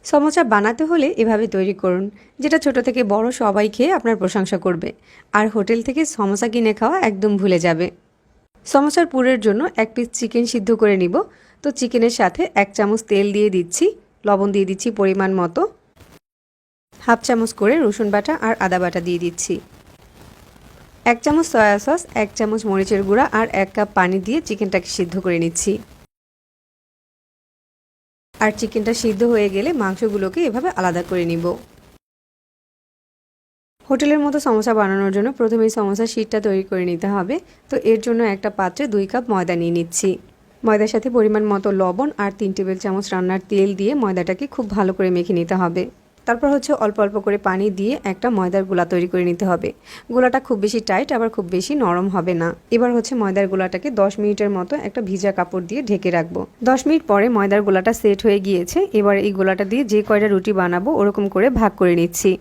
সমোসা বানাতে হলে এভাবে তৈরি করুন, যেটা ছোট থেকে বড় সবাই খেয়ে আপনার প্রশংসা করবে। আর হোটেল থেকে সমোসা কিনে খাওয়া একদম ভুলে যাবে। সমোসার পুরের জন্য এক পিস চিকেন সিদ্ধ করে নিব। তো চিকেনের সাথে 1 চামচ তেল দিয়ে দিচ্ছি, লবণ দিয়ে দিচ্ছি পরিমাণ মতো, হাফ চামচ করে রসুন বাটা আর আদা বাটা দিয়ে দিচ্ছি, 1 চামচ সয়া সস, 1 চামচ মরিচের গুঁড়া আর 1 কাপ পানি দিয়ে চিকেনটাকে সিদ্ধ করে নিচ্ছি। আর চিকেনটা সিদ্ধ হয়ে গেলে মাংসগুলোকে এভাবে আলাদা করে নিব। হোটেলের মতো সমোসা বানানোর জন্য প্রথমেই সমোসার শিটটা তৈরি করে নিতে হবে। তো এর জন্য একটা পাত্রে 2 কাপ ময়দা নিয়ে নিচ্ছি। ময়দার সাথে পরিমাণ মতো লবণ আর 3 টেবিল চামচ রান্নার তেল দিয়ে ময়দাটাকে খুব ভালো করে মেখে নিতে হবে। তারপর অল্প অল্প করে পানি দিয়ে একটা ময়দার গোলা তৈরি করে নিতে হবে। গোলাটা খুব বেশি টাইট আবার খুব বেশি নরম হবে না। এবার ময়দার গোলাটাকে 10 মিনিটের মতো একটা ভিজা কাপড় দিয়ে ঢেকে রাখবো। 10 মিনিট পরে ময়দার গোলাটা সেট হয়ে গিয়েছে। এবার এই গোলাটা দিয়ে যে কয়টা রুটি বানাবো ওরকম করে ভাগ করে নিচ্ছি।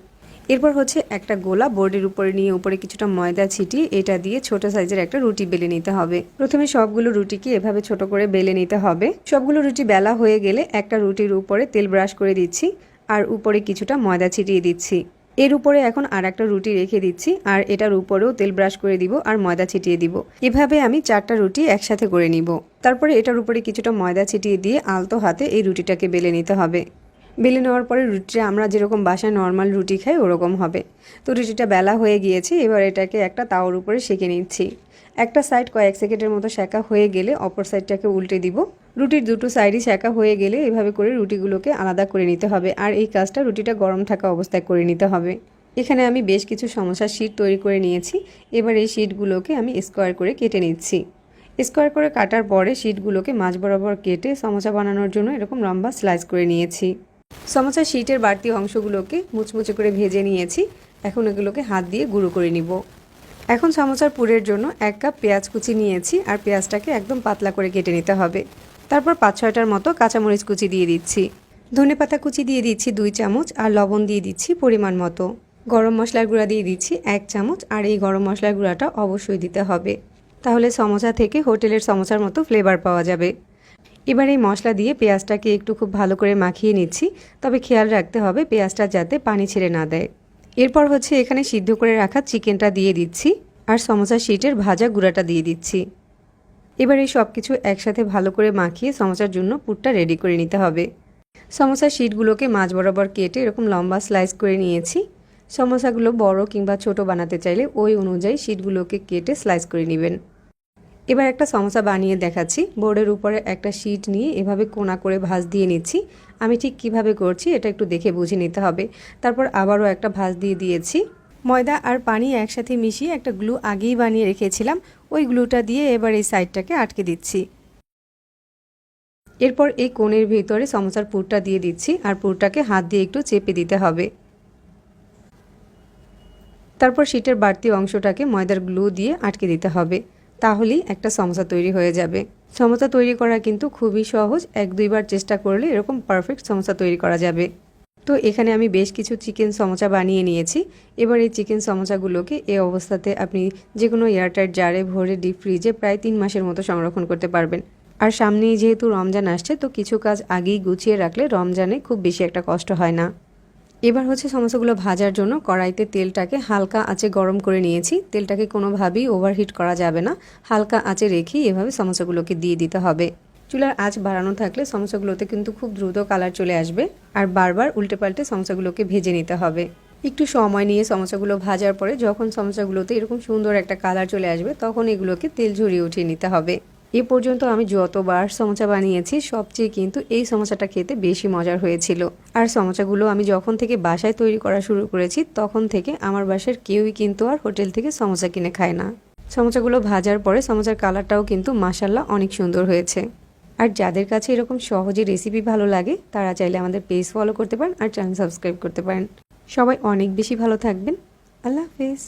এরপর একটা গোলা বোর্ডের উপরে নিয়ে উপরে কিছুটা ময়দা ছিটিয়ে এটা দিয়ে ছোট সাইজের একটা রুটি বেলে নিতে হবে। প্রথমে সবগুলো রুটিকে এভাবে ছোট করে বেলে নিতে হবে। সবগুলো রুটি বেলা হয়ে গেলে একটা রুটির উপরে তেল ব্রাশ করে দিচ্ছি আর উপরে কিছুটা ময়দা ছিটিয়ে দিচ্ছি। এর উপরে এখন আর একটা রুটি রেখে দিচ্ছি আর এটার উপরেও তেল ব্রাশ করে দিব আর ময়দা ছিটিয়ে দিব। এভাবে আমি 4টা রুটি একসাথে করে নিব। তারপরে এটার উপরে কিছুটা ময়দা ছিটিয়ে দিয়ে আলতো হাতে এই রুটিটাকে বেলে নিতে হবে। বেলে নেওয়ার পরে রুটিটা আমরা যেরকম বাসায় নর্মাল রুটি খাই ওরকম হবে। তো রুটিটা বেলা হয়ে গিয়েছে। এবার এটাকে একটা তাওয়ার উপরে সেঁকে নিচ্ছি। একটা সাইড কয়েক সেকেন্ডের মতো সেঁকা হয়ে গেলে অপর সাইডটাকে উল্টে দিব। রুটির দুটো সাইডই সেঁকা হয়ে গেলে এভাবে করে রুটিগুলোকে আলাদা করে নিতে হবে আর এই কাজটা রুটিটা গরম থাকা অবস্থায় করে নিতে হবে। এখানে আমি বেশ কিছু সমোসার শিট তৈরি করে নিয়েছি। এবার এই শিটগুলোকে আমি স্কোয়ার করে কেটে নিচ্ছি। স্কোয়ার করে কাটার পরে শিটগুলোকে মাঝ বরাবর কেটে সমোসা বানানোর জন্য এরকম লম্বা স্লাইস করে নিয়েছি। সমোসার শিটের বাড়তি অংশগুলোকে মুচমুচে করে ভেজে নিয়েছি। এখন এগুলোকে হাত দিয়ে গুঁড়ো করে নিব। এখন সমোসার পুরের জন্য 1 কাপ পেঁয়াজ কুচি নিয়েছি আর পেঁয়াজটাকে একদম পাতলা করে কেটে নিতে হবে। তারপর 5-6টার মতো কাঁচামরিচ কুচি দিয়ে দিচ্ছি। ধনেপাতা কুচি দিয়ে দিচ্ছি 2 চামচ আর লবণ দিয়ে দিচ্ছি পরিমাণ মতো। গরম মশলার গুঁড়া দিয়ে দিচ্ছি 1 চামচ আর এই গরম মশলার গুঁড়াটা অবশ্যই দিতে হবে, তাহলে সমোসা থেকে হোটেলের সমোসার মতো ফ্লেভার পাওয়া যাবে। এবার এই মশলা দিয়ে পেঁয়াজটাকে একটু খুব ভালো করে মাখিয়ে নিচ্ছি, তবে খেয়াল রাখতে হবে পেঁয়াজটা যাতে পানি ছেড়ে না দেয়। এরপর এখানে সিদ্ধ করে রাখা চিকেনটা দিয়ে দিচ্ছি আর সমোসা শিটের ভাজা গুঁড়াটা দিয়ে দিচ্ছি। এবার এই সব কিছু একসাথে ভালো করে মাখিয়ে সমোসার জন্য পুরটা রেডি করে নিতে হবে। সমোসার শিটগুলোকে মাঝ বরাবর কেটে এরকম লম্বা স্লাইস করে নিয়েছি। সমোসাগুলো বড় কিংবা ছোট বানাতে চাইলে ওই অনুযায়ী শিটগুলোকে কেটে স্লাইস করে নেবেন। এবার একটা সমোসা বানিয়ে দেখাচ্ছি। বোর্ডের উপরে একটা শিট নিয়ে এভাবে কোনা করে ভাঁজ দিয়ে নিচ্ছি। আমি ঠিক কিভাবে করছি এটা একটু দেখে বুঝে নিতে হবে। তারপর আবারও একটা ভাঁজ দিয়ে দিয়েছি। ময়দা আর পানি একসাথে মিশিয়ে একটা গ্লু আগেই বানিয়ে রেখেছিলাম, ওই গ্লুটা দিয়ে এবার এই সাইডটাকে আটকে দিচ্ছি। এরপর এই কোণের ভিতরে সমোসার পুরটা দিয়ে দিচ্ছি আর পুরটাকে হাত দিয়ে একটু চেপে দিতে হবে। তারপর শিটের বাড়তি অংশটাকে ময়দার গ্লু দিয়ে আটকে দিতে হবে, তাহলেই একটা সমোসা তৈরি হয়ে যাবে। সমোসা তৈরি করা কিন্তু খুবই সহজ, 1-2 বার চেষ্টা করলে এরকম পারফেক্ট সমোসা তৈরি করা যাবে। তো এখানে আমি বেশ কিছু চিকেন সমোসা বানিয়ে নিয়েছি। এবার এই চিকেন সমোসাগুলোকে এই অবস্থাতে আপনি যে কোনো এয়ারটাইট জারে ভরে ডিপ ফ্রিজে প্রায় 3 মাসের মতো সংরক্ষণ করতে পারবেন। আর সামনেই যেহেতু রমজান আসছে, তো কিছু কাজ আগেই গুছিয়ে রাখলে রমজানে খুব বেশি একটা কষ্ট হয় না। এবার সমোসাগুলো ভাজার জন্য কড়াইতে তেলটাকে হালকা আঁচে গরম করে নিয়েছি। তেলটাকে কোনোভাবেই ওভারহিট করা যাবে না, হালকা আঁচে রেখেই এভাবে সমোসাগুলোকে দিয়ে দিতে হবে। চুলার আঁচ বাড়ানো থাকলে সমোসাগুলোতে কিন্তু খুব দ্রুত কালার চলে আসবে আর বারবার উল্টে পাল্টে সমোসাগুলোকে ভেজে নিতে হবে। একটু সময় নিয়ে সমোসাগুলো ভাজার পরে যখন সমোসাগুলোতে এরকম সুন্দর একটা কালার চলে আসবে তখন এগুলোকে তেল ঝরিয়ে উঠিয়ে নিতে হবে। এ পর্যন্ত আমি যতবার সমোসা বানিয়েছি সবচেয়ে কিন্তু এই সমোসাটা খেতে বেশি মজার হয়েছিল। আর সমোসাগুলো আমি যখন থেকে বাসায় তৈরি করা শুরু করেছি তখন থেকে আমার বাসার কেউই কিন্তু আর হোটেল থেকে সমোসা কিনে খায় না। সমোসাগুলো ভাজার পরে সমোসার কালারটাও কিন্তু মাশাআল্লাহ অনেক সুন্দর হয়েছে। আর যাদের কাছে এরকম সহজে রেসিপি ভালো লাগে তারা চাইলে আমাদের পেজ ফলো করতে পারেন আর চ্যানেল সাবস্ক্রাইব করতে পারেন। সবাই অনেক বেশি ভালো থাকবেন। আল্লাহ হাফেজ।